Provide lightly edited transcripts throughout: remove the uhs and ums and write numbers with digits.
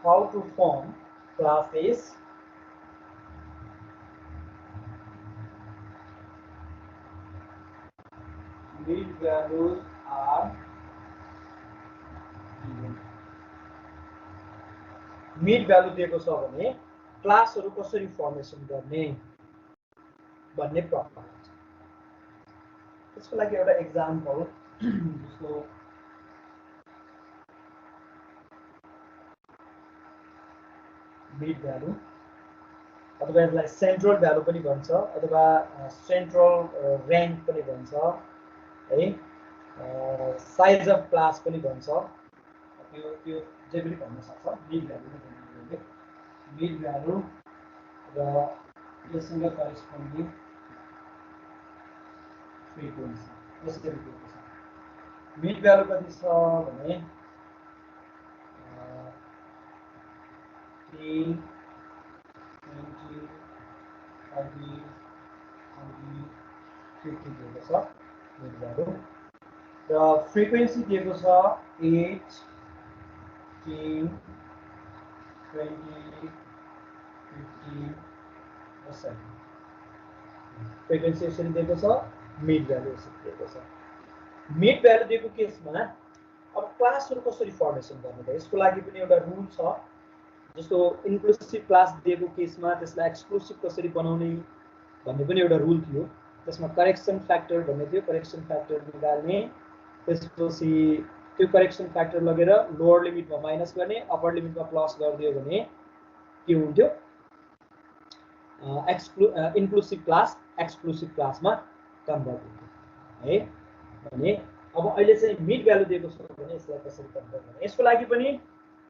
how to form classes mid values are given. Mid value दिएको छ भने क्लासहरु कसरी फर्मेसन गर्ने भन्ने प्रब्लम हुन्छ। त्यसको लागि एउटा एक्जाम्पल जस्तो मिड भ्यालु अथवा यसलाई सेन्ट्रल भ्यालु पनि भन्छ अथवा सेन्ट्रल र्याङ्क पनि भन्छ है, साइज अफ क्लास पनि भन्छ, त्यो त्यो जे पनि भन्न सक्छ। मिड भ्यालु नै भन्ने मिड भ्यालु र यससँग करेस्पोन्डिङ फ्रिक्वेन्सी यसरी दिएको छ। मिड भ्यालु कति छ भने 3 20 30 40 50 दिएको छ मिड भ्यालु र फ्रिक्वेन्सी दिएको छ 8 10 20 15 र 7। फ्रिक्वेन्सी यसरी दिएको छ, मिड भ्यालु यसरी दिएको छ। मिड भ्यालु दिएको केसमा अब क्लासहरु कसरी फर्मेसन गर्ने त यसको लागि पनि एउटा रुल छ। जस्तो इन्क्लुसिभ क्लास दिएको केसमा त्यसलाई एक्सक्लुसिभ कसरी बनाउने भन्ने पनि एउटा रुल थियो। त्यसमा करेक्सन फ्याक्टर भन्ने थियो, करेक्सन फ्याक्टर निकाल्ने, त्यसपछि त्यो करेक्सन फ्याक्टर लगेर लोअर लिमिटमा माइनस गर्ने, अप्पर लिमिटमा प्लस गरिदियो भने के हुन्थ्यो, इन्क्लुसिभ क्लास एक्सक्लुसिभ क्लासमा कन्भर्ट हुन्थ्यो है। भने अब अहिले चाहिँ मिड भ्यालु दिएको छ भने यसलाई कसरी कन्भर्ट गर्ने, यसको लागि पनि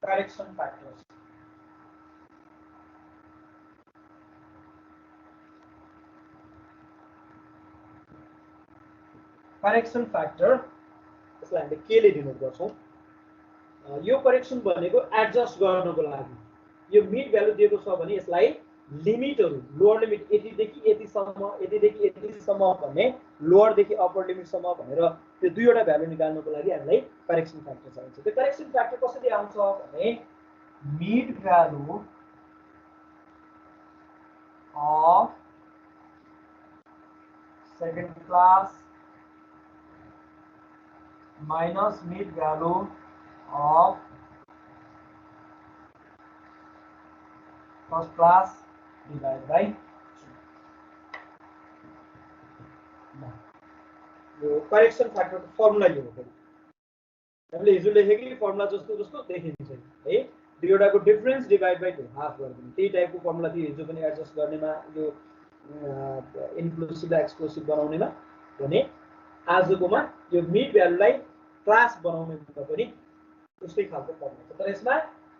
करेक्सन फ्याक्टर्स करेक्सन फ्याक्टर यसलाई हामीले केले डिनोट गर्छौं। यो करेक्सन भनेको एडजस्ट गर्नको लागि। यो मिड भ्यालु दिएको छ भने यसलाई लिमिटहरु लोअर लिमिट यतिदेखि यतिसम्म यतिदेखि यतिसम्म भन्ने लोअर देखि अप्पर लिमिटसम्म भनेर त्यो दुईवटा भ्यालु निकाल्नको लागि हामीलाई करेक्सन फ्याक्टर चाहिन्छ। त्यो करेक्सन फ्याक्टर कसरी आउँछ भने mid value of second class minus mid value of first class divided by 2। यो करेक्सन फ्याक्टर को फर्मुला यो हो। हामीले हिजो लेखेकै फर्मुला जस्तो जस्तो देखिन्छ है। दुईवटाको डिफरेन्स डिभाइड बाइ 2 हाफ गरिदिनु, त्यही टाइपको फर्मुला थियो हिजो पनि एडजस्ट गर्नेमा, यो इन्क्लुसिभ र एक्सक्लुसिभ बनाउनेमा। भने आजकोमा यो मिड भ्यालुलाई क्लास बनाउनेमा पनि उस्तै खालको फर्मुला छ। तर यसमा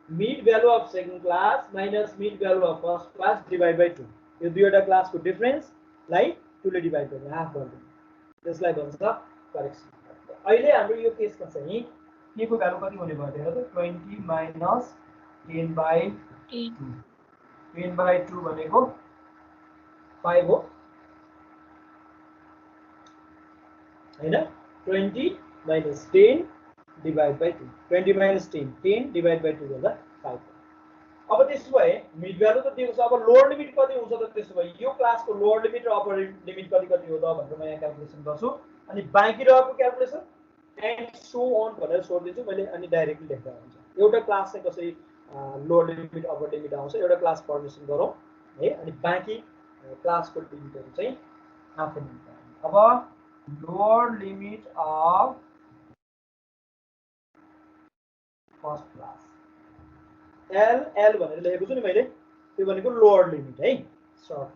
mid value of second class minus mid value of first class divide by 2, यो दुईवटा क्लासको डिफरेन्सलाई 2 ले डिभाइड गर्ने, हाफ गर्ने, त्यसलाई भन्छ करेक्सन फ्याक्टर। अहिले हाम्रो यो केसमा चाहिँ के को भ्यालु कति हुने भयो हेर त, 20 माइनस 10 बाइ 2। 10 बाइ 2 भनेको 5 हो हैन। 20 minus 10 divide by 2, 20 minus 10 10 divide by 2 गर्दा 5। अब त्यसो भए मिड भ्यालु त दिएको छ, अब लोअर लिमिट कति हुन्छ त, त्यसो भए यो क्लासको लोअर लिमिट र अप्पर लिमिट कति कति हो त भनेर म यहाँ क्याल्कुलेसन गर्छु, अनि बाँकी रहेको क्याल्कुलेसन एन्ड सो अन भनेर छोड्दिन्छु मैले, अनि डाइरेक्टली लेख्दा हुन्छ। एउटा क्लास चाहिँ कसरी लोअर लिमिट अप्पर लिमिट आउँछ एउटा क्लास फर्मेसन गरौँ है, अनि बाँकी क्लासको लिमिटहरु चाहिँ आफै निकाल्नु। अब lower limit of first class L L भनेर लेखेको छु नि मैले, त्यो भनेको लोअर लिमिट है। Short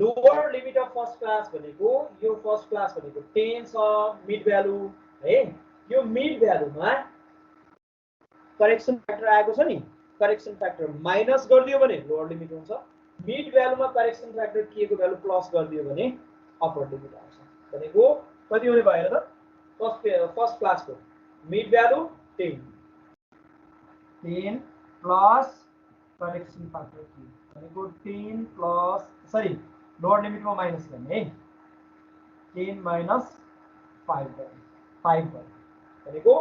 lower limit of first class भनेको यो फर्स्ट क्लास भनेको 10 छ मिड भ्यालु है। यो मिड भ्यालुमा करेक्सन फ्याक्टर आएको छ नि, करेक्सन फ्याक्टर माइनस गरिदियो भने लोअर लिमिट हुन्छ, मिड भ्यालुमा करेक्सन फ्याक्टर के को भ्यालु प्लस गरिदियो भने अप्पर लिमिट आउँछ। भनेको कति हुने भयो त, फर्स्ट क्लासको mid value 10 plus correction factor के भनेको 10 प्लस सरी लोअर लिमिटमा माइनस गर्ने है, 10 माइनस 5 गर्ने, 5 गर्ने भनेको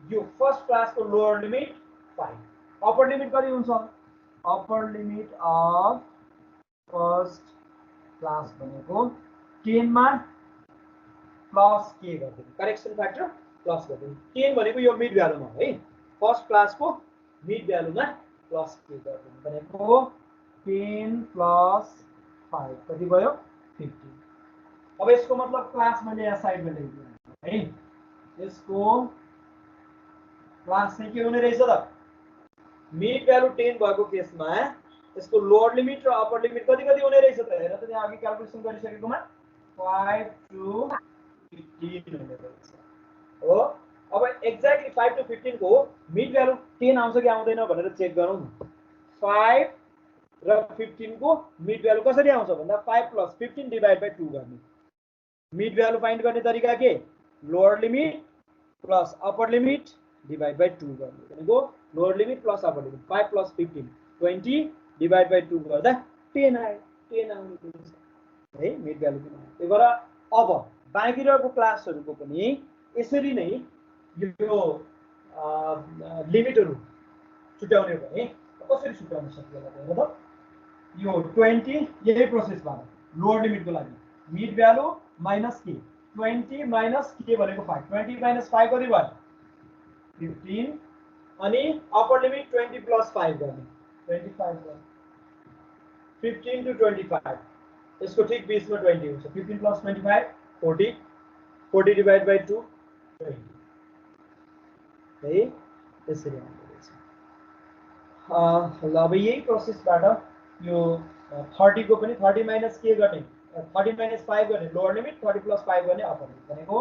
यो फर्स्ट क्लासको लोअर लिमिट 5 अप्पर लिमिट कति हुन्छ upper limit of first class भनेको 10 मा प्लस के गर्दिनु करेक्सन फ्याक्टर प्लस गर्दिनु 10 भनेको यो मिड भ्यालुमा है फर्स्ट क्लासको मिड भ्यालुमा प्लस के गर्दिनु भनेको 10 प्लस 5 कति भयो 15 अब यसको मतलब क्लास मैले यहाँ साइडमा लेखिदिएँ है यसको क्लास चाहिँ के हुने रहेछ त मिड भ्यालु 10 भएको केसमा यसको लोअर लिमिट र अप्पर लिमिट कति कति हुने रहेछ त हेर त त्यहाँ अघि क्याल्कुलेसन गरिसकेकोमा 5 to 15 हुने रहेछ हो अब एक्ज्याक्टली 5 to 15 को मिड भ्यालु 10 आउँछ कि आउँदैन भनेर चेक गरौँ 5 र 15 को मिड भ्यालु कसरी आउँछ भन्दा 5 + 15 डिवाइड बाइ 2 गर्ने मिड भ्यालु फाइन्ड गर्ने तरिका के lower limit plus upper limit divide by 2 गर्ने भनेको lower limit plus upper limit 5 + 15 20 divide by 2 गर्दा 10 आयो 10 आउने है मिड भ्यालु किन त्यही भएर अब बाँकी रहेको क्लासहरुको पनि यसरी नै यो लिमिटहरु छुट्याउने भने कसरी छुट्याउन सकिएला हेर त यो 20 यही प्रोसेसबाट लोअर लिमिटको लागि मिड भ्यालु माइनस के 20 माइनस के भनेको 5 20 माइनस 5 कति भयो 15 अनि अप्पर लिमिट 20 + 5 गर्ने 25 भयो 15 to 25 यसको ठीक बीचमा 20 हुन्छ 15 + 25 40 40 डिवाइड बाइ 2 20 है त्यसरी आउँदो रहेछ ल अब यही प्रोसेसबाट यो 30 को पनि 30 माइनस के गर्ने 30 माइनस 5 गर्ने लोअर लिमिट 30 + 5 गर्ने अप्पर लिमिट भनेको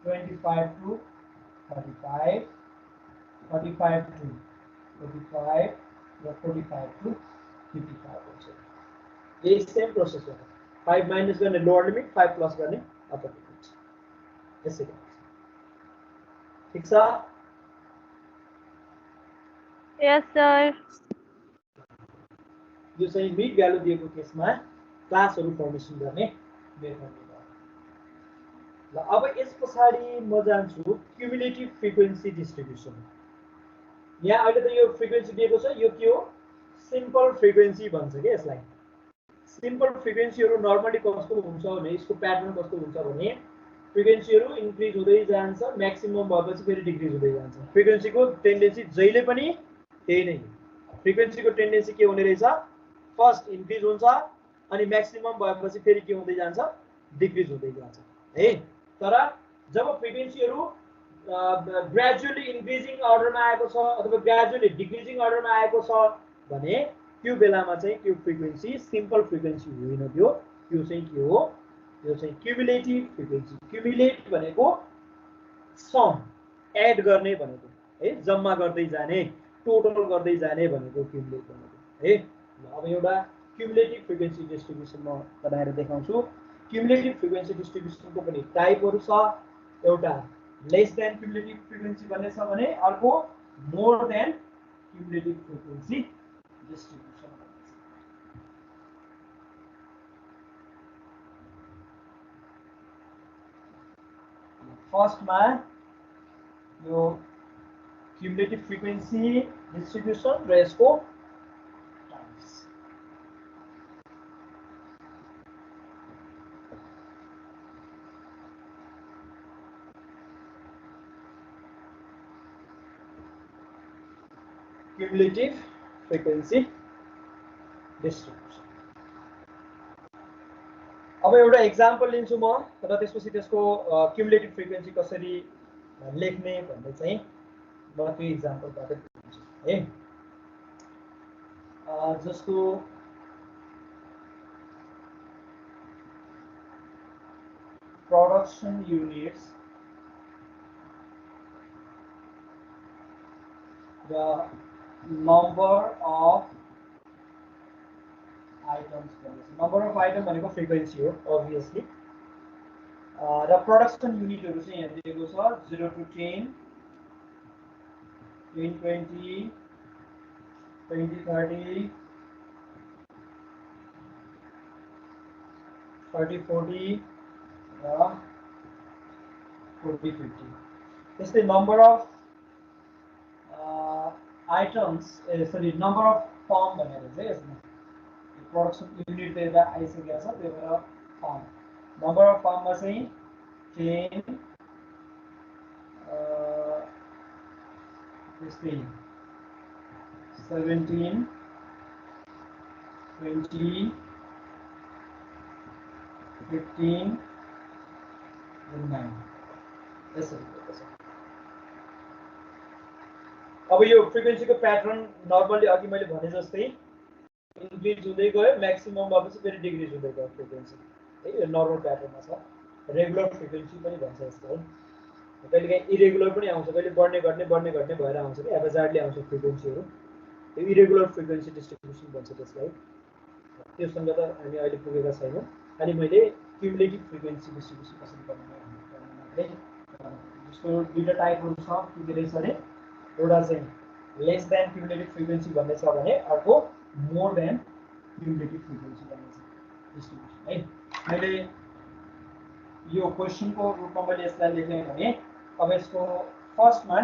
25 to 35 35 to 45 र 45 to 55 हुन्छ यही सेम प्रोसेस हो 5 माइनस गर्ने लोअर लिमिट 5 प्लस गर्ने अप्पर लिमिट यसरी ठीक छ यस सर यो चाहिँ मिड भ्यालु दिएको केसमा क्लासहरु फर्मेसन गर्ने मेथड हो ल अब यस पछाडी म जान्छु क्युमुलेटिभ फ्रिक्वेन्सी डिस्ट्रिब्युसन यहाँ अहिले त यो फ्रिक्वेन्सी दिएको छ यो के हो सिम्पल फ्रिक्वेन्सी भन्छ के यसलाई सिम्पल फ्रिक्वेन्सीहरु नर्मली कस्तो हुन्छ भने यसको प्याटर्न कस्तो हुन्छ भने फ्रिक्वेन्सीहरु इन्क्रिज हुँदै जान्छ म्याक्सिमम भएपछि फेरि डिक्रिज हुँदै जान्छ फ्रिक्वेन्सीको टेन्डेन्सी जहिले पनि त्यही नै फ्रिक्वेन्सीको टेन्डेन्सी के हुने रहेछ फर्स्ट इन्क्रिज हुन्छ अनि म्याक्सिमम भएपछि फेरि के हुँदै जान्छ डिक्रिज हुँदै जान्छ है तर जब फ्रिक्वेन्सीहरु ग्रेजुअली इन्क्रिजिङ अर्डरमा आएको छ अथवा ग्रेजुअली डिक्रिजिङ अर्डरमा आएको छ भने त्यो बेलामा चाहिँ त्यो फ्रिक्वेन्सी सिम्पल फ्रिक्वेन्सी होइन त्यो चाहिँ के हो यो चाहिँ क्युमुलेटिभ फ्रिक्वेन्सी क्युमुलेट भनेको सम एड गर्ने भनेको है जम्मा गर्दै जाने टोटल गर्दै जाने भनेको क्युमुलेट भनेको है अब एउटा क्युमुलेटिभ फ्रिक्वेन्सी डिस्ट्रिब्युसन म बनाएर देखाउँछु क्युमुलेटिभ फ्रिक्वेन्सी डिस्ट्रिब्युसनको पनि टाइपहरु छ एउटा लेस देन क्युमुलेटिभ फ्रिक्वेन्सी भन्ने छ भने अर्को more than cumulative frequency distribution फर्स्टमा यो क्युमुलेटिभ फ्रिक्वेन्सी डिस्ट्रिब्युसन र यसको टाइप्स क्युमुलेटिभ फ्रिक्वेन्सी डिस्ट्रिब्युसन अब एउटा एक्जाम्पल लिन्छु म र त्यसपछि त्यसको क्युमुलेटिभ फ्रिक्वेन्सी कसरी लेख्ने भन्ने चाहिँ म त्यो एक्जाम्पलबाट दिन्छु है जस्तो प्रोडक्सन युनिट्स र number of items number of item भनेको फ्रिक्वेन्सी हो अभियसली र प्रोडक्सन युनिटहरु चाहिँ यहाँ दिएको छ 0 to 10 10 20 20 30 30 40 र 40 50 त्यस्तै number of items sorry number of form भनेर चाहिँ यसमा प्रोडक्सन युनिट त यता आइसकेको छ त्यही भएर फर्म नम्बर अफ फर्ममा चाहिँ 10 त्यस्तै 17 20 15 and 9 यसरी दिएको छ। अब यो फ्रिक्वेन्सीको प्याटर्न नर्मली अघि मैले भने जस्तै इन्क्रिज हुँदै गयो म्याक्सिमम भएपछि फेरि डिक्रिज हुँदै गयो फ्रिक्वेन्सी है यो नर्मल प्याटर्नमा छ। रेगुलर फ्रिक्वेन्सी पनि भन्छ यसलाई कहिलेकाहीँ इरेगुलर पनि आउँछ कहिले बढ्ने घट्ने भएर आउँछ कि एभरेजली आउँछ फ्रिक्वेन्सीहरू यो इरेगुलर फ्रिक्वेन्सी डिस्ट्रिब्युसन भन्छ त्यसलाई। त्योसँग त हामी अहिले पुगेका छैनौँ खालि मैले क्युमुलेटिभ फ्रिक्वेन्सी डिस्ट्रिब्युसन कसरी बनाउने जस्तो दुईवटा टाइपहरू छ के रहेछ अरे एउटा चाहिँ लेस देन क्युमुलेटिभ फ्रिक्वेन्सी भन्ने छ भने अर्को मोर देन क्युमुलेटिभ फ्रिक्वेन्सी भन्ने छ डिस्ट्रिब्युसन है। मैले यो क्वेसनको रूपमा मैले यसलाई लेखेँ भने अब यसको फर्स्टमा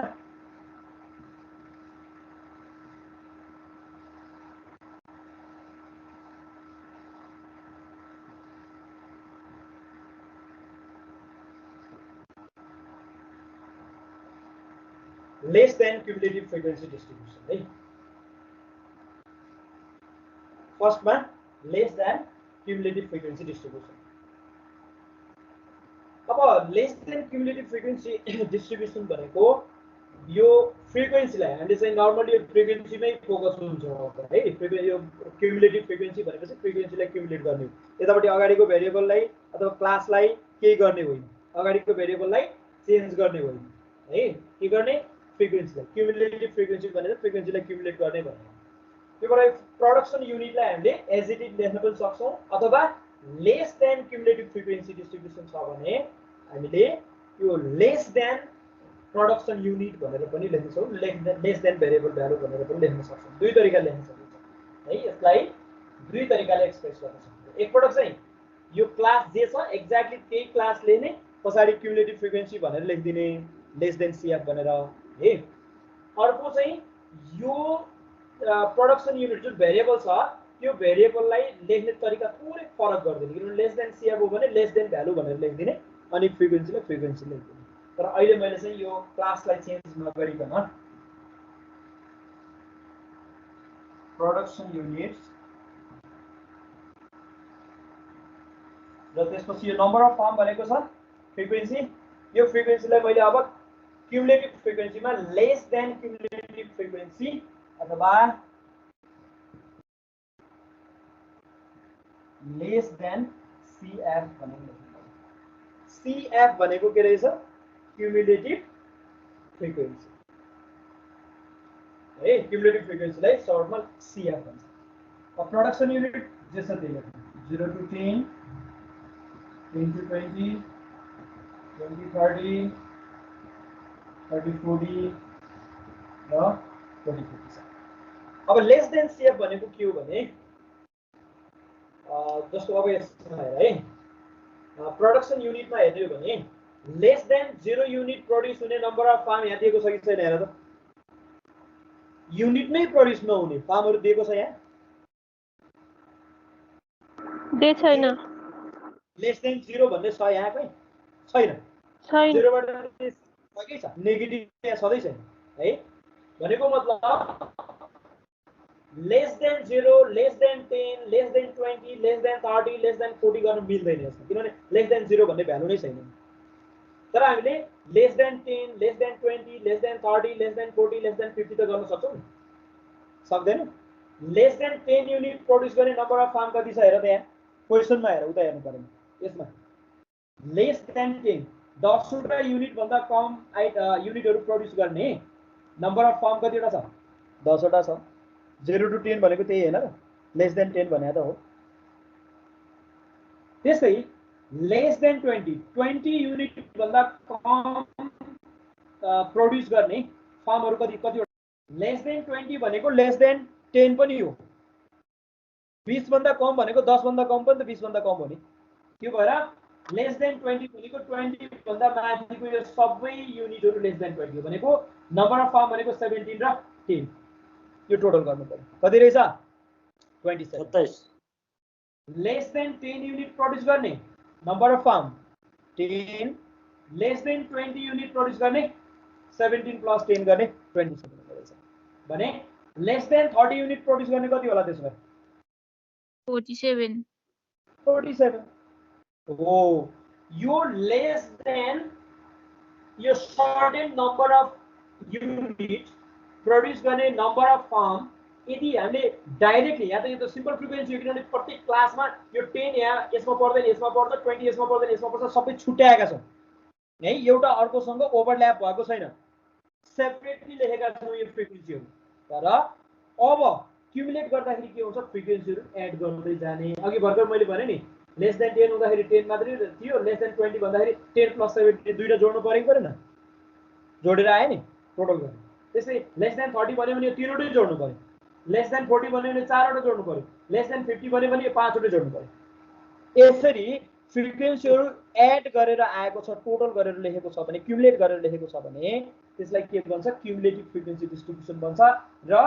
less than cumulative frequency distribution है। फर्स्ट मा less than cumulative frequency distribution। अब less than cumulative frequency distribution भनेको यो फ्रिक्वेन्सीलाई हामीले चाहिँ नर्मली यो फ्रिक्वेन्सीमै फोकस हुन्छ है। यो क्युमुलेटिभ फ्रिक्वेन्सी भनेपछि फ्रिक्वेन्सीलाई क्युमुलेट गर्ने यतापट्टि अगाडिको भेरिएबललाई अथवा क्लासलाई केही गर्ने होइन अगाडिको भेरिएबललाई चेन्ज गर्ने होइन है के गर्ने फ्रिक्वेन्सीलाई क्युमुलेटिभ फ्रिक्वेन्सी भनेर फ्रिक्वेन्सीलाई क्युमुलेट गर्ने भन्ने। त्यो भएर प्रोडक्सन युनिटलाई हामीले एज इट इज लेख्न पनि सक्छौँ अथवा less than cumulative frequency distribution छ भने हामीले यो लेस देन प्रोडक्सन युनिट भनेर पनि लेख्न सक्छौँ लेस देन भेरिएबल भ्यालु भनेर पनि लेख्न सक्छौँ। दुई तरिकाले लेख्न सकिन्छ है यसलाई दुई तरिकाले एक्सप्रेस गर्न सकिन्छ। एकपटक चाहिँ यो क्लास जे छ एक्ज्याक्टली त्यही क्लासले नै पछाडि क्युमुलेटिभ फ्रिक्वेन्सी भनेर लेखिदिने लेस देन सीएफ भनेर है। अर्को चाहिँ यो प्रोडक्सन युनिट जुन भेरिएबल छ त्यो भेरिएबललाई लेख्ने तरिका थोरै फरक गरिदिने किनभने लेस देन सीएफ हो भने लेस देन भ्यालु भनेर लेखिदिने अनि फ्रिक्वेन्सीलाई फ्रिक्वेन्सी लेखिदिने। तर अहिले मैले चाहिँ यो क्लासलाई चेन्ज नगरिकन प्रोडक्सन युनिट्स र त्यसपछि यो नम्बर अफ फर्म भनेको छ फ्रिक्वेन्सी यो फ्रिक्वेन्सीलाई मैले अब क्युमुलेटिभ फ्रिक्वेन्सीमा लेस देन क्युमुलेटिभ फ्रिक्वेन्सी अथवा लेस देन सीएफ भनेको सीएफ भनेको के रहेछ क्युमुलेटिभ फ्रिक्वेन्सी है। क्युमुलेटिभ फ्रिक्वेन्सीलाई सर्टमा सीएफ भन्छ। अब प्रोडक्सन युनिट जे छ त्यही लेख्नु 0 to 10 10 to 20 20 30 30 40 र 40 50। अब लेस देन सीएफ भनेको के हो भने जस्तो अब यसमा हेर है प्रोडक्सन युनिटमा हेर्ने हो भने लेस देन 0 युनिट प्रोड्युस हुने नम्बर अफ फार्म यहाँ दिएको छ कि छैन हेर त युनिट नै प्रोड्युस नहुने फार्महरु दिएको छ यहाँ दे छैन लेस देन 0 भन्ने छ यहाँ कहीं छैन छैन 0 बाट के छ नेगेटिभ यहाँ सधैं छैन है भनेको मतलब less than 0 lace than 10 less than 20 less than 30 less than 40 गर्न मिल्दैन यसमा किनभने लेस देन 0 भन्ने भ्यालु नै छैन। तर हामीले lace than 10 less than 20 less than 30 less than 40 less than 50 त गर्न सक्छौं सक्दैन। लेस देन 10 युनिट प्रोड्युस गर्ने नम्बर अफ फार्म कति छ हेर त यहाँ क्वेशनमा हेर उता हेर्नु पर्यो यसमा लेस देन 10 10 वटा युनिट भन्दा कम युनिटहरु प्रोड्युस गर्ने नम्बर अफ फार्म कतिवटा छ 10 वटा छ 0 to 10 भनेको त्यही हैन र लेस देन 10 भने त हो। त्यसै लेस देन 20 युनिट भन्दा कम प्रोड्युस गर्ने फार्महरु कतिवटा लेस देन 20 भनेको लेस देन 10 पनि हो 20 भन्दा कम भनेको 10 भन्दा कम पनि त 20 भन्दा कम हो नि त्यो भएर लेस देन 20 भनेको 20 भन्दा माथिको यो सबै युनिटहरु लेस देन 20 हो भनेको नम्बर अफ फार्म भनेको 17 र 10 यो टोटल गर्नु पर्यो कति रहेछ 27 27 लेस देन 10 युनिट प्रोड्युस गर्ने number of farm 10 less than 20 unit produce गर्ने 17 प्लस 10 गर्ने 27 रहेछ भने लेस देन 30 युनिट प्रोड्युस गर्ने कति होला त्यसो भए 47 47 हो यो लेस देन यो certain number of unit produce गर्ने नम्बर अफ फार्म यदि हामीले डाइरेक्टली यहाँ त यो त सिम्पल फ्रिक्वेन्सी हो किनभने प्रत्येक क्लासमा यो 10 यहाँ यसमा पर्दैन यसमा पर्छ 20 यसमा पर्दैन यसमा पर्छ सबै छुट्याएका छौँ है एउटा अर्कोसँग ओभरल्याप भएको छैन सेपरेटली लेखेका छौँ यो फ्रिक्वेन्सीहरू तर अब क्युमुलेट गर्दाखेरि के हुन्छ फ्रिक्वेन्सीहरू एड गर्दै जाने अघि भर्खर मैले भने नि लेस देन 10 हुँदाखेरि 10 मात्रै थियो लेस देन 20 भन्दाखेरि 10 प्लस 17 दुईटा जोड्नु परेको परेन जोडेर आयो नि टोटल गर्ने त्यसै लेस देन 30 भन्यो भने यो तीनवटै जोड्नु पर्यो लेस देन 40 भन्यो भने चारवटा जोड्नु पर्यो लेस देन 50 भन्यो भने यो पाँचवटै जोड्नु पर्यो यसरी फ्रिक्वेन्सीहरू एड गरेर आएको छ टोटल गरेर लेखेको छ भने क्युमुलेट गरेर लेखेको छ भने त्यसलाई के भन्छ क्युमुलेटिभ फ्रिक्वेन्सी डिस्ट्रिब्युसन भन्छ र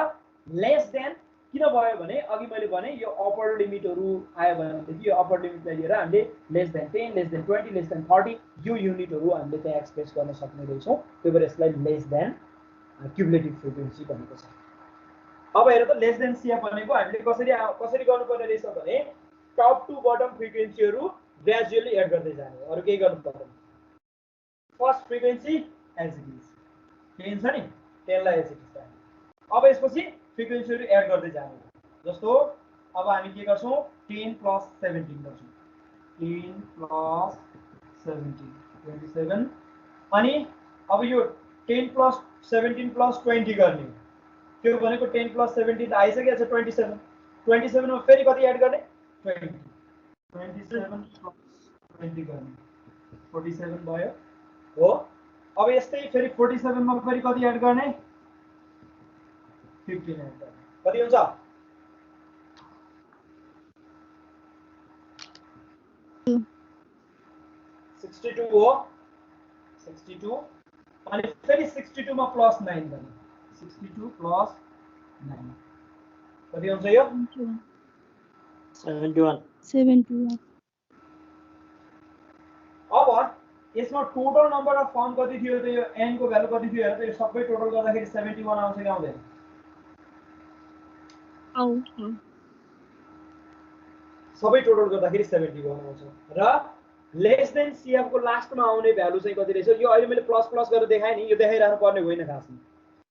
लेस देन किन भयो भने अघि मैले भने यो अपर लिमिटहरू आयो भनेदेखि यो अपर लिमिटलाई लिएर हामीले lace than 10 less than 20 less than 30 यो युनिटहरू हामीले त्यहाँ एक्सप्रेस गर्न सक्ने रहेछौँ त्यही भएर यसलाई लेस देन क्युमुलेटिभ फ्रिक्वेन्सी भनेको छ अब हेर त लेस देन सिएफ भनेको हामीले कसरी गर्नुपर्ने रहेछ भने टप टु बटम फ्रिक्वेन्सीहरू ग्रेजुअली एड गर्दै जाने अरु केही गर्नु पर्दैन first frequency as it is 10 छ नि 10 लाई एज इट इज राख्ने अब यसपछि फ्रिक्वेन्सीहरू एड गर्दै जाने जस्तो अब हामी के गर्छौं 10 प्लस 17 गर्छौं 10 प्लस 17 27 अनि अब यो 10 प्लस 17 प्लस 20 गर्ने त्यो भनेको 10 प्लस 17 त आइसकेको छ 27 27 मा फेरि कति एड गर्ने 20 27 प्लस 20 गर्ने 47 भयो हो अब यस्तै फेरि 47 मा फेरि कति एड गर्ने 15 एड गर्ने कति हुन्छ 62 हो 62 अनि फेरि 62 मा प्लस 9 गर्ने 62 प्लस 9 कति हुन्छ यो 71 अब यसमा टोटल नम्बर अफ फर्म कति थियो त यो n को भ्यालु कति थियो हेर त यो सबै टोटल गर्दाखेरि 71 आउँछ कि आउँदैन सबै टोटल गर्दाखेरि 71 आउँछ र लेस देन सीएफ को लास्टमा आउने भ्यालु चाहिँ कति रहेछ यो अहिले मैले प्लस प्लस गरेर देखाएँ नि यो देखाइराख्नु पर्ने होइन खासमा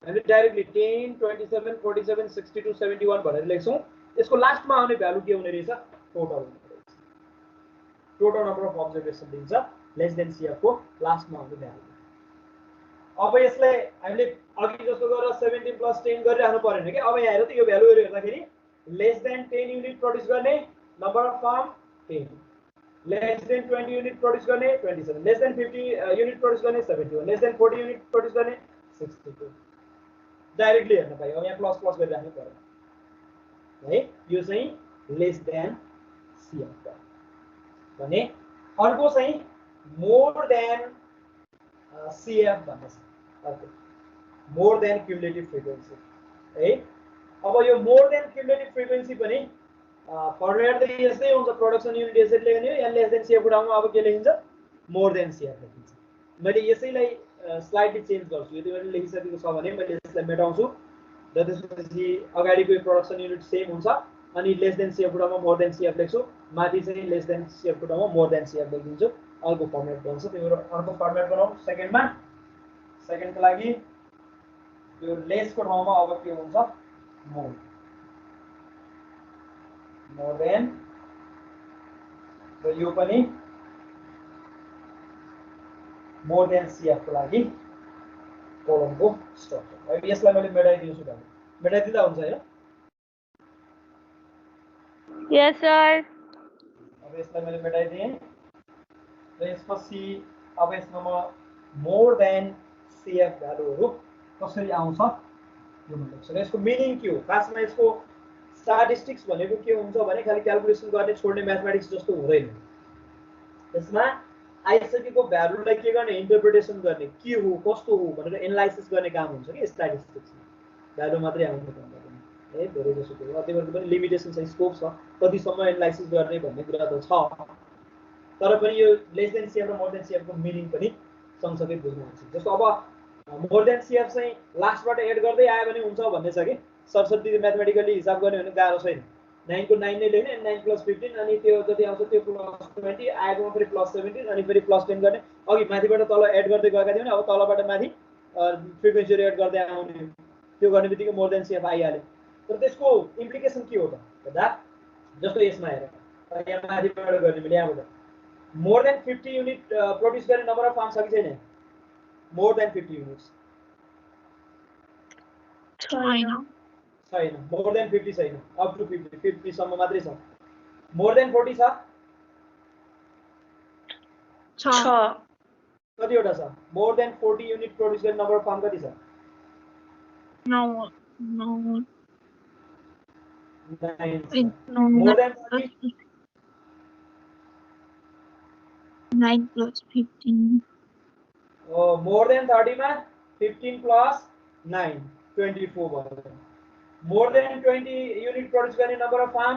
हामीले डाइरेक्टली 10 27 47 62 71 भनेर लेख्छौं यसको लास्टमा आउने भ्यालु के हुने रहेछ टोटल हुने रहेछ टोटल नम्बर अफ अब्जर्भेसन दिन्छ लेस देन सीएफ को लास्टमा आउने भ्यालु अब यसलाई हामीले अघि जस्तो गरेर 17 प्लस 10 गरिराख्नु पर्दैन के अब यहाँ हेर त यो भ्यालुहरु हेर्दाखेरि लेस देन 10 युनिट प्रोड्युस गर्ने number of form 10 less than 20 unit produce गर्ने 27 लेस देन 50 युनिट प्रोड्युस गर्ने 71 लेस देन 40 युनिट प्रोड्युस गर्ने 62 डाइरेक्टली हेर्न पाइयो अब यहाँ प्लस प्लस गरिराख्नु पर्यो है यो चाहिँ लेस देन सीएफ भने अर्को चाहिँ मोर देन सीएफ भन्ने छ अर्को मोर देन क्युमुलेटिभ फ्रिक्वेन्सी है अब यो मोर देन क्युमुलेटिभ फ्रिक्वेन्सी पनि फर्मुला त यस्तै हुन्छ प्रोडक्सन युनिट यसरी लेख्ने हो यहाँ लेस देन सीएफ ठाउँमा अब के लेखिन्छ मोर देन सीएफ लेखिन्छ मैले यसैलाई स्लाइडली चेन्ज गर्छु यदि मैले लेखिसकेको छ भने मैले यसलाई मेटाउँछु र त्यसपछि अगाडिको प्रोडक्सन युनिट सेम हुन्छ अनि लेस देन सीएफ ठाउँमा मोर देन सीएफ लेख्छु माथि चाहिँ लेस देन सीएफ ठाउँमा मोर देन सीएफ लेखिदिन्छु अर्को फर्मुला बन्छ त्यो अर्को फर्मुला बनाऊ सेकेन्डमा सेकेन्डको लागि त्यो लेसको ठाउँमा अब के हुन्छ मोर देन र यो पनि मोर देन सीएफ को लागि कोलमको स्ट्रक्चर अब यसलाई मैले मेटाइदिन्छु भने मेटाइदिँदा हुन्छ हैन यस सर अब यसलाई मैले मेटाइदिएँ र यसपछि अब यसमा म मोर देन सीएफ भ्यालुहरु कसरी आउँछ यो म लेख्छु र यसको मिनिङ के हो खासमा यसको स्ट्याटिस्टिक्स भनेको के हुन्छ भने खाली क्याल्कुलेसन गर्ने छोड्ने म्याथमेटिक्स जस्तो हुँदैन यसमा आइसकेको भ्यालुलाई के गर्ने इन्टरप्रिटेसन गर्ने के हो कस्तो हो भनेर एनालाइसिस गर्ने काम हुन्छ कि स्ट्याटिस्टिक्समा भ्यालु मात्रै आउनु पर्दैन है धेरै जसो कुरो अध्ययनको पनि लिमिटेसन छ स्कोप छ कतिसम्म एनालाइसिस गर्ने भन्ने कुरा त छ तर पनि यो लेस देन सीएफ र मोर देन सीएफ को मिनिङ पनि सँगसँगै बुझ्नु आवश्यक जस्तो अब मोर देन सीएफ चाहिँ लास्टबाट एड गर्दै आयो भने हुन्छ भन्ने छ कि सरस्वती म्याथमेटिकली हिसाब गर्ने भने गाह्रो छैन 9 को 9 नै लेख्ने 9 + 15 अनि त्यो जति आउँछ त्यो +20 आएकोमा फेरि +17 अनि फेरि +10 गर्ने अघि माथिबाट तल एड गर्दै गएका थियौ नि अब तलबाट माथि फ्रिक्वेन्सी एड गर्दै आउने त्यो गर्ने बित्तिकै मोर देन सीएफ आइहाल्यो तर त्यसको इम्प्लिकेसन के हो त भन्दा जस्तो यसमा हेर यहाँ माथिबाट गर्ने मैले यहाँबाट मोर देन 50 युनिट प्रोड्युस गर्ने नम्बर अफ फार्म छ कि छैन मोर देन 50 युनिट्स छैन मोर देन 50 छैन अप टु 50 सम्म मात्रै छ मोर देन 40 छ कतिवटा छ मोर देन 40 युनिट प्रोड्युस गर्ने नम्बर अफ फार्म कति छ 9 मोर देन 30 9 + 15 मोर देन 30 मा 15 + 9 24 भयो मोर देन 20 युनिट प्रोड्युस गर्ने नम्बर अफ फार्म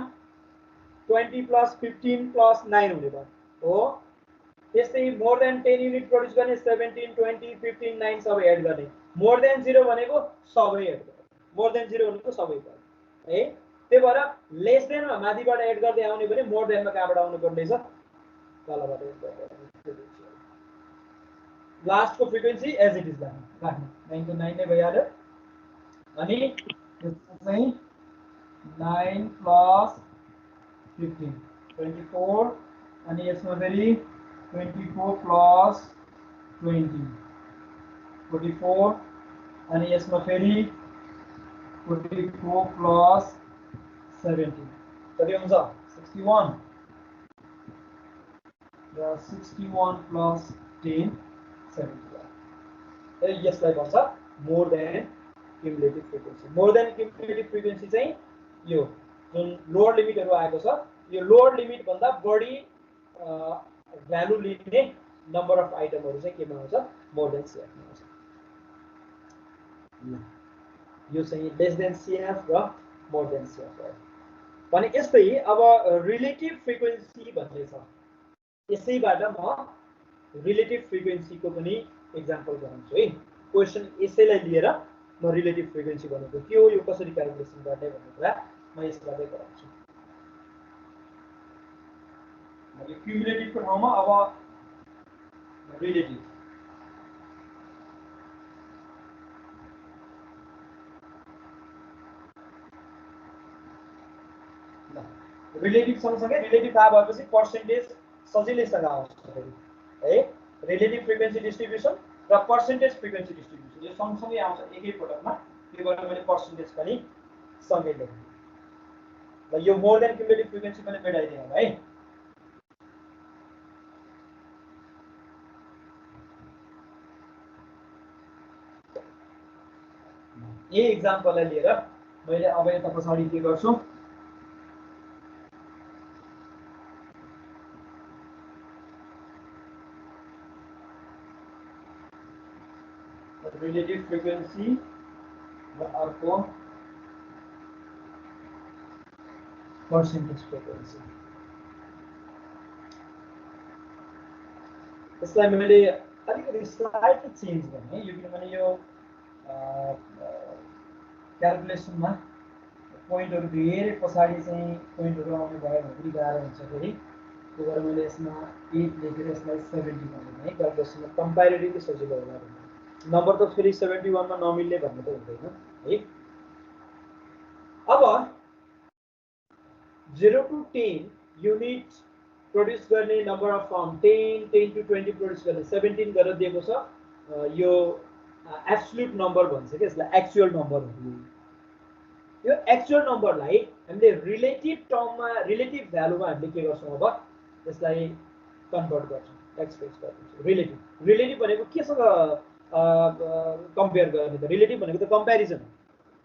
20 + 15 + 9 हुने भयो हो त्यस्तै मोर देन 10 युनिट प्रोड्युस गर्ने 17 20 15 9 सबै एड गर्ने मोर देन 0 भनेको सबै एड गर्ने मोर देन 0 भनेको सबै भयो है त्यही भएर लेस देन मा माथिबाट एड गर्दै आउने भने मोर देन मा कहाँबाट आउनु पर्ने छ तलबाट एड गर्दै लास्ट को फ्रिक्वेन्सी एज इट इज राख्नु 9 को 9 नै भइहाल्यो अनि त्यसमा चाहिँ 9 + 15 24 अनि यसमा फेरि 24 + 20 44 अनि यसमा फेरि 44 + 17 कति हुन्छ 61 र 61 + 10 70 यसलाई भन्छ more than cumulative frequency more than cumulative frequency चाहिँ यो जुन लोअर लिमिटहरु आएको छ यो लोअर लिमिट भन्दा बढी भ्यालु लिने नम्बर अफ आइटमहरु चाहिँ केमा आउँछ मोर देन सीएफ मा आउँछ यो चाहिँ लेस देन सीएफ र मोर देन सीएफ हो भने यस्तै अब रिलेटिभ फ्रिक्वेन्सी भन्ने छ यसैबाट म रिलेटिभ फ्रिक्वेन्सी को पनि एक्जाम्पल गराउँछु है क्वेशन यसैलाई लिएर म रिलेटिभ फ्रिक्वेन्सी भनेको के हो यो कसरी क्याल्कुलेसन गर्ने भन्ने कुरा म यसबाटै गराउँछु यो क्युमुलेटिभ को ठाउँमा अब रिलेटिभ रिलेटिभ सँगसँगै रिलेटिभ थाहा भएपछि पर्सेन्टेज सजिलैसँग आउँछ है रिलेटिभ फ्रिक्वेन्सी डिस्ट्रिब्युसन र पर्सेन्टेज फ्रिक्वेन्सी डिस्ट्रिब्युसन यो सँगसँगै आउँछ एकै पटकमा त्यो भएर मैले पर्सेन्टेज पनि सँगै लेखेँ ल यो मोर देन क्युमुलेटिभ फ्रिक्वेन्सी पनि मेटाइदिएँ होला है यही एक्जाम्पललाई लिएर मैले अब यता पछाडि के गर्छु रिलेटिभ फ्रिक्वेन्सी र अर्को पर्सेन्टेज फ्रिक्वेन्सी यसलाई मैले अलिकति स्लाइडली चेन्ज गर्ने यो किनभने यो क्याल्कुलेसनमा पोइन्टहरु धेरै पछाडि चाहिँ पोइन्टहरु आउने भयो भने पनि गाह्रो हुन्छ फेरि त्यो भएर मैले यसमा 8 लेखेर यसलाई 70 बनाउने है क्याल्कुलेसनमा कम्प्यारेटिभली सजिलो होला भनेर नम्बर त फेरि 71 मा नमिल्ने भन्ने त हुँदैन है अब 0 to 10 युनिट प्रोड्युस गर्ने number of form 10 to 20 produce गर्ने 17 गरेर दिएको छ यो एब्सोल्युट नम्बर भन्छ के यसलाई एक्चुअल नम्बर हो यो एक्चुअल नम्बरलाई हामीले रिलेटिभ टर्ममा रिलेटिभ भ्यालुमा हामीले के गर्छौं अब यसलाई कन्भर्ट गर्छौं एक्सप्रेस गर्छौं रिलेटिभ भनेको केसँग कम्पेयर गर्ने त रिलेटिभ भनेको त कम्प्यारिजन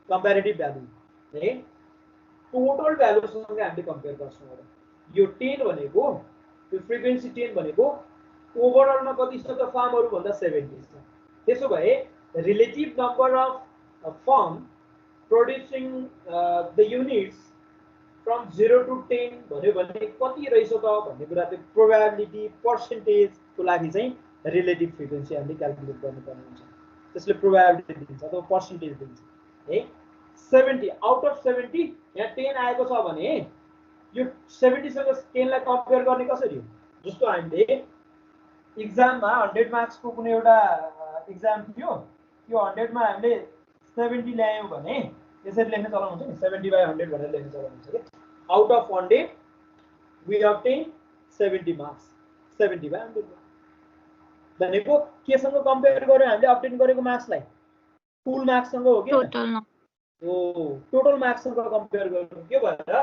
कम्प्यारेटिभ भ्यालु है टोटल भ्यालुसँग हामीले कम्पेयर गर्छौं अब यो 10 भनेको यो फ्रिक्वेन्सी 10 भनेको ओभरअलमा कति छ त फर्महरु भन्दा 70 छ त्यसो भए relative number of form producing the units from 0 to 10 भन्यो भने कति रहेछ त भन्ने कुरा त्यो प्रोबेबिलिटी पर्सेन्टेज को लागि चाहिँ रिलेटिभ फ्रिक्वेन्सी हामीले क्याल्कुलेट गर्नुपर्ने हुन्छ त्यसले प्रोबेबिलिटी दिन्छ अथवा पर्सेन्टेज दिन्छ है 70 आउट अफ 70 यहाँ 10 आएको छ भने यो 70 सँग 10 लाई कम्पेयर गर्ने कसरी हो जस्तो हामीले एक्जाममा 100 मार्क्स को कुनै एउटा एक्जाम थियो त्यो 100 मा हामीले 70 ल्यायौं भने यसरी लेख्न चलाउनुहुन्छ नि 70/100 भनेर लेख्न चलाउनुहुन्छ के out of 100 we obtain 70 marks 70/100 भनेको केसँग कम्पेयर गर्यो हामीले अब्टेन गरेको मार्क्सलाई फुल मार्क्स सँग हो के टोटल हो टोटल मार्क्स सँग कम्पेयर गर्नु के भएर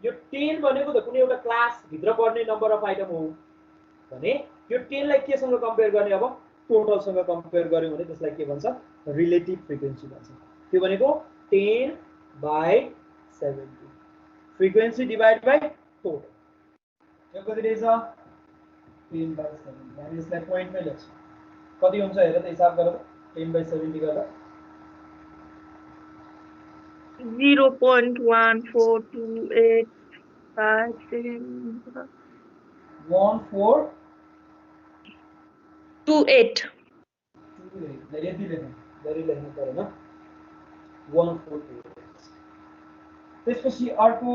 यो 10 भनेको त कुनै एउटा क्लास भित्र पर्ने नम्बर अफ आइटम हो भने यो 10 लाई केसँग कम्पेयर गर्ने अब टोटल सँग कम्पेयर गर्यो भने त्यसलाई के भन्छ रिलेटिभ फ्रिक्वेन्सी भन्छ त्यो भनेको 10/70 फ्रिक्वेन्सी डिवाइड बाइ टोटल यो कति रहेछ 10/70 हामी यसलाई पोइन्टमै लेख्छौं कति हुन्छ हेर त हिसाब गर 10/70 गर्दा 0.14285 28 यति लेख्नु परेन 148 त्यसपछि अर्को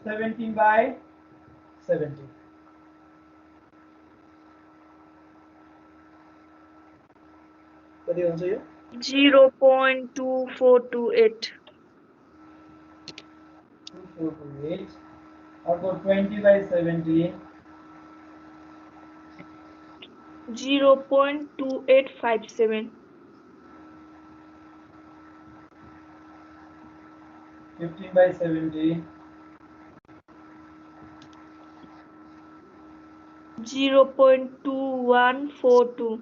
17/70 कति हुन्छ यो 0.2428 2428 अर्को 20/70 0.2857 15/70 0.2142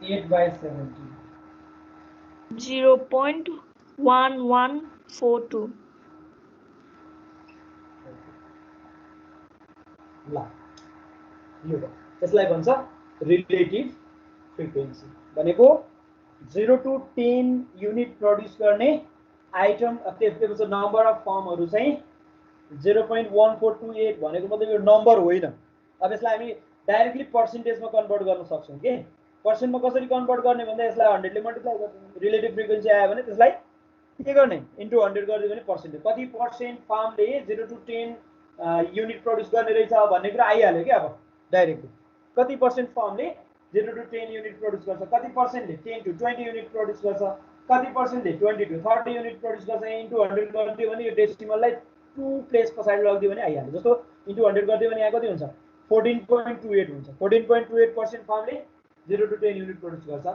8/70 0.1142 ल यो त्यसलाई भन्छ रिलेटिभ फ्रिक्वेन्सी भनेको 0 to 10 युनिट प्रोड्युस गर्ने आइटम त्यसपछि नम्बर अफ फर्महरु चाहिँ 0.1428 भनेको मतलब यो नम्बर होइन अब यसलाई हामी डाइरेक्टली पर्सेन्टेजमा कन्भर्ट गर्न सक्छौं के पर्सेन्टमा कसरी कन्भर्ट गर्ने भन्दा यसलाई 100 ले मल्टिप्लाई गर्नु रिलेटिभ फ्रिक्वेन्सी आयो भने त्यसलाई के गर्ने इन्टु 100 गरिदियो भने पर्सेन्टेज कति पर्सेन्ट फर्मले 0 to 10 युनिट प्रोड्युस गर्ने रहेछ भन्ने कुरा आइहाल्यो के अब डाइरेक्टली कति पर्सेन्ट फर्मले 0 to 10 युनिट प्रोड्युस गर्छ कति पर्सेन्टले 10 to 20 युनिट प्रोड्युस गर्छ कति पर्सेन्टले 20 to 30 युनिट प्रोड्युस गर्छ इन्टु 100 गरिदियो भने यो डेसिमललाई 2 प्लेस पछाडि लगिदियो भने आइहाल्यो जस्तो इन्टु 100 गरिदियो भने यहाँ कति हुन्छ 14.28 हुन्छ 14.28% फर्मले 0 to 10 युनिट प्रोड्युस गर्छ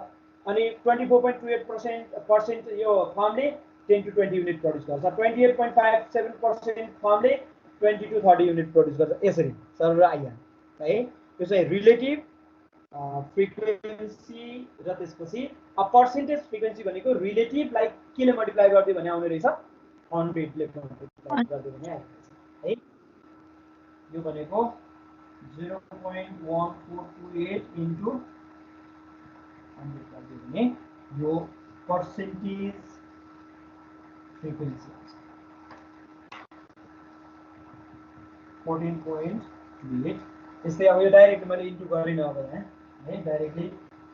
अनि 24.28% यो फर्मले 10 to 20 युनिट प्रोड्युस गर्छ 28.57% फर्मले 20 to 30 युनिट प्रोड्युस गर्छ यसरी सरर आइहाल्यो है यो चाहिँ रिलेटिभ फ्रिक्वेन्सी र त्यसपछि पर्सेन्टेज फ्रिक्वेन्सी भनेको रिलेटिभ लाइक केले मल्टिप्लाई गर्दियो भने आउने रहेछ 100 ले मल्टिप्लाई गर्दियो भने आइहाल्छ है यो भनेको 0.1428 इन्टु 100 गरिदियो भने यो पर्सेन्टेज फ्रिक्वेन्सी आउँछ 14.28 त्यस्तै अब यो डाइरेक्ट मैले इन्टु गरिन अब यहाँ है डाइरेक्टली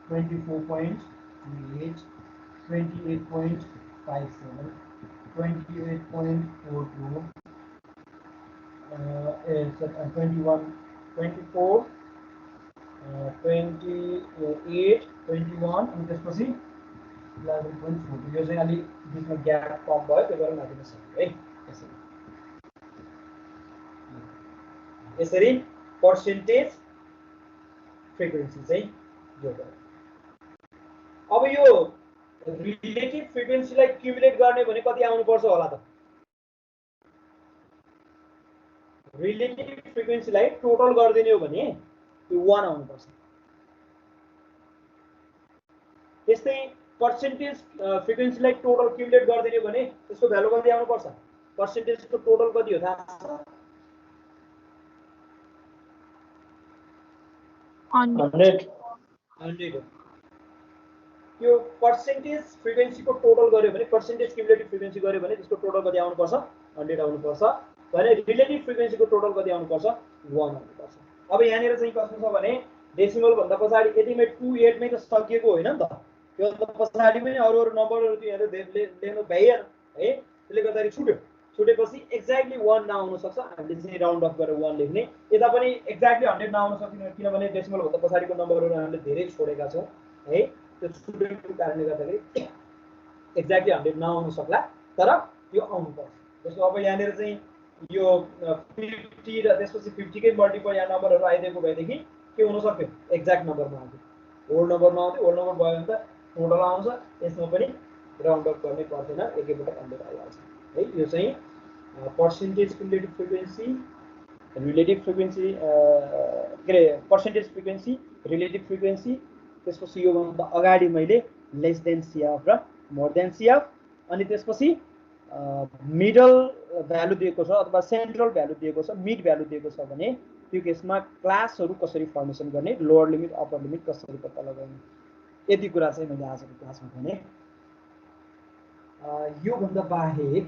24.28 28.57 28.42 21 24 28 21 अनि त्यसपछि 11.40 यो चाहिँ अलि बिचमा ग्याप कम भयो त्यो भएर माथिमा सक्यो है यसरी पर्सेन्टेज फ्रिक्वेन्सी चाहिँ यो भयो अब यो रिलेटिभ फ्रिक्वेन्सीलाई क्युमुलेट गर्ने भने कति आउनु पर्छ होला त रिलेटिभ फ्रिक्वेन्सीलाई टोटल गर्दिने हो भने यो 1 आउनु पर्छ त्यस्तै पर्सेन्टेज फ्रिक्वेन्सीलाई टोटल क्युमुलेट गर्दिने हो भने त्यसको भ्यालु कति आउनु पर्छ पर्सेन्टेजको टोटल कति हो थाहा छ 100 100 त्यो पर्सेन्टेज फ्रिक्वेन्सीको टोटल गर्यो भने पर्सेन्टेज क्युमुलेटिभ फ्रिक्वेन्सी गर्यो भने त्यसको टोटल कति आउनुपर्छ 100 आउनुपर्छ भने रिलेटिभ फ्रिक्वेन्सीको टोटल कति आउनुपर्छ 1 आउनुपर्छ। अब यहाँनिर चाहिँ कस्तो छ भने डेसिमल भन्दा पछाडि यतिमै 28 मै त सकिएको होइन नि त त्यो त पछाडि पनि अरु नम्बरहरु त्यो यहाँले लेख्नु भ्याइएन है त्यसले गर्दाखेरि छुटेपछि एक्ज्याक्टली 1 नआउन सक्छ हामीले चाहिँ राउन्ड अफ गरेर 1 लेख्ने यता पनि एक्ज्याक्टली 100 नआउन सक्दैन किनभने डेसिमल भन्दा पछाडिको नम्बरहरु हामीले धेरै छोडेका छौं है त्यो छुटेको कारणले गर्दाखेरि एक्ज्याक्टली 100 नआउन सक्ला तर यो आउनु पर्छ। जस्तो अब यहाँनिर चाहिँ यो 50 र त्यसपछि 50 कै मल्टिपल यहाँ नम्बरहरु आइदिएको भएदेखि के हुन सक्थ्यो एक्ज्याक्ट नम्बरमा आउँथ्यो होल नम्बरमा आउँथ्यो होल नम्बर भयो भने त टोटल आउँछ यसमा पनि राउन्ड अफ गर्नै पर्दैन एकैपटक 100 आइहाल्छ है। यो चाहिँ percentage cumulative frequency relative frequency के पर्सेन्टेज फ्रिक्वेन्सी रिलेटिभ फ्रिक्वेन्सी त्यसपछि यो भन्दा अगाडि मैले लेस देन सिएफ र मोर देन सिएफ अनि त्यसपछि मिडल भ्यालु दिएको छ अथवा सेन्ट्रल भ्यालु दिएको छ मिड भ्यालु दिएको छ भने त्यो केसमा क्लासहरु कसरी फर्मेसन गर्ने लोअर लिमिट अप्पर लिमिट कसरी पत्ता लगाउने यति कुरा चाहिँ मैले आजको क्लासमा भने यो भन्दा बाहेक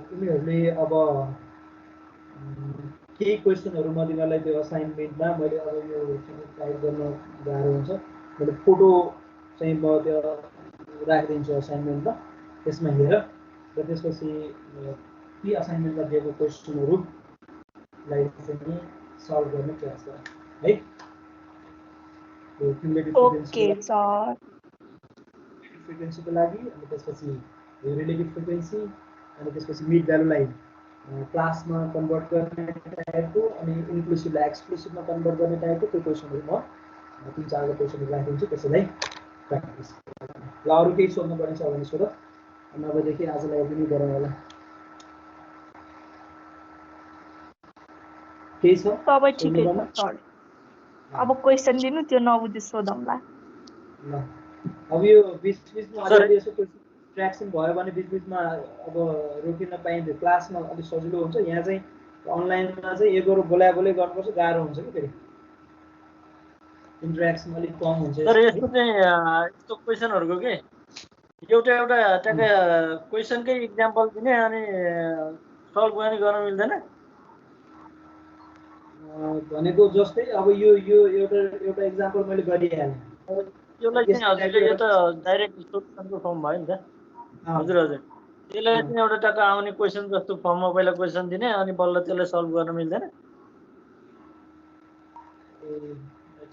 तिमीहरुले अब केही क्वेशनहरु म तिमीहरुलाई त्यो असाइनमेन्टमा मैले अब यो टाइप गर्न गाह्रो हुन्छ मैले फोटो चाहिँ म त्यो राखिदिन्छु असाइनमेन्टमा त्यसमा हेर र त्यसपछि ती असाइनमेन्टमा दिएको क्वेशनहरुलाई चाहिँ सल्भ गर्ने प्रयास गर है। ओके सर फ्रिक्वेन्सीको लागि अनि त्यसपछि रिलेटिभ फ्रिक्वेन्सी अनि त्यसपछि मिड भ्यालुलाई क्लासमा कन्भर्ट गर्ने टाइपको अनि इन्क्लुसिभलाई एक्सक्लुसिभमा कन्भर्ट गर्ने टाइपको त्यो क्वेशनहरु म 3-4 क्वेशनहरु राखिदिन्छु त्यसैलाई प्र्याक्टिस ल अरु केही सोध्नु पर्ने छ भने सोध नभएदेखि आजलाई यति नै गरौँ होला केही छ सबै ठिकै छ सर अब क्वेशन दिनु त्यो नबुझे सोधौँला ल अब यो बीच-बीचमा अलि यसो ट्र्याक्सन भयो भने बीच-बीचमा अब रोकिन पाइन्छ क्लासमा अलि सजिलो हुन्छ यहाँ चाहिँ अनलाइनमा चाहिँ एकरो बोलाबोलै गर्नुपर्छ गाह्रो हुन्छ के फेरि इन्टरेक्सन अलि कम हुन्छ सर यस्तो चाहिँ यस्तो क्वेशनहरुको के एउटा ट्याक्क क्वेशनकै एक्जाम्पल दिने अनि सल्भ गर्न मिल्दैन भनेको जस्तै अब यो एउटा एक्जाम्पल मैले गरिहालेँ यसलाई चाहिँ हजुरले यो त डाइरेक्ट सोल्युसनको फर्म भयो नि त हजुर हजुर त्यसलाई चाहिँ एउटा टक्क आउने क्वेशन जस्तो फर्ममा पहिला क्वेशन दिने अनि बल्ल त्यसलाई सल्भ गर्न मिल्दैन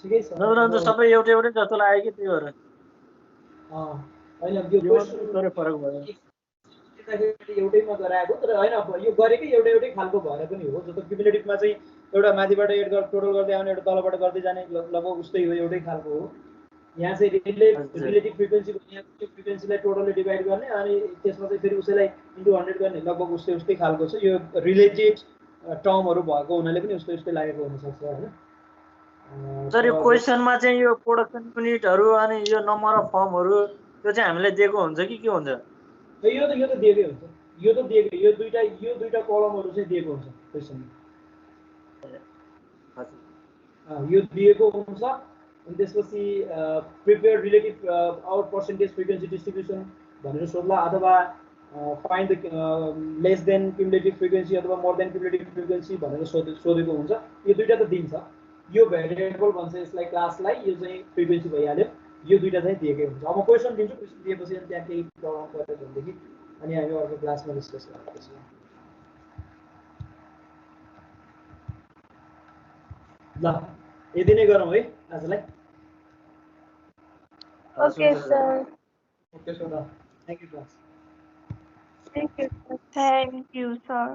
ठिकै छ नत्र त सबै एउटै जस्तो लाग्यो कि त्यही भएर हैन यो क्वेशन थोरै फरक भयो एउटैमा गराएको तर हैन यो गरेकै एउटै खालको भएर पनि हो जस्तो क्युमुलेटिभमा चाहिँ एउटा माथिबाट एड गरेर टोटल गर्दै आउने एउटा तलबाट गर्दै जाने लगभग उस्तै हो एउटै खालको हो। यहाँ चाहिँ रिलेटिभ फ्रिक्वेन्सी फ्रिक्वेन्सीलाई टोटलले डिभाइड गर्ने अनि त्यसमा चाहिँ फेरि उसैलाई इन्टु 100 गर्ने लगभग उस्तै खालको छ यो रिलेटेड टर्महरु भएको हुनाले पनि उस्तै लागेको हुन सक्छ हैन। सर यो क्वेशनमा चाहिँ यो प्रोडक्सन युनिटहरु अनि यो नम्बर अफ फर्महरु त्यो चाहिँ हामीलाई दिएको हुन्छ कि के हुन्छ यो त दिएकै हुन्छ यो दुईटा कलमहरु चाहिँ दिएको हुन्छ क्वेशनमा यो दिएको हुन्छ अनि त्यसपछि prepare relative or percentage frequency distribution भनेर सोध्ला अथवा find the less than cumulative frequency अथवा मोर देन क्युमुलेटिभ फ्रिक्वेन्सी भनेर सोधेको हुन्छ यो दुईटा त दिन्छ यो भेरिएबल भन्छ यसलाई क्लासलाई यो चाहिँ फ्रिक्वेन्सी भइहाल्यो यो दुईटा चाहिँ दिएकै हुन्छ। अब क्वेशन दिन्छु क्वेशन दिएपछि अनि त्यहाँ केही प्रब्लम पऱ्यो भनेदेखि अनि हामी अर्को क्लासमा डिस्कस गर्छौँ ल यति नै गरौँ है आजलाई okay sir okay sir thank you class thank you sir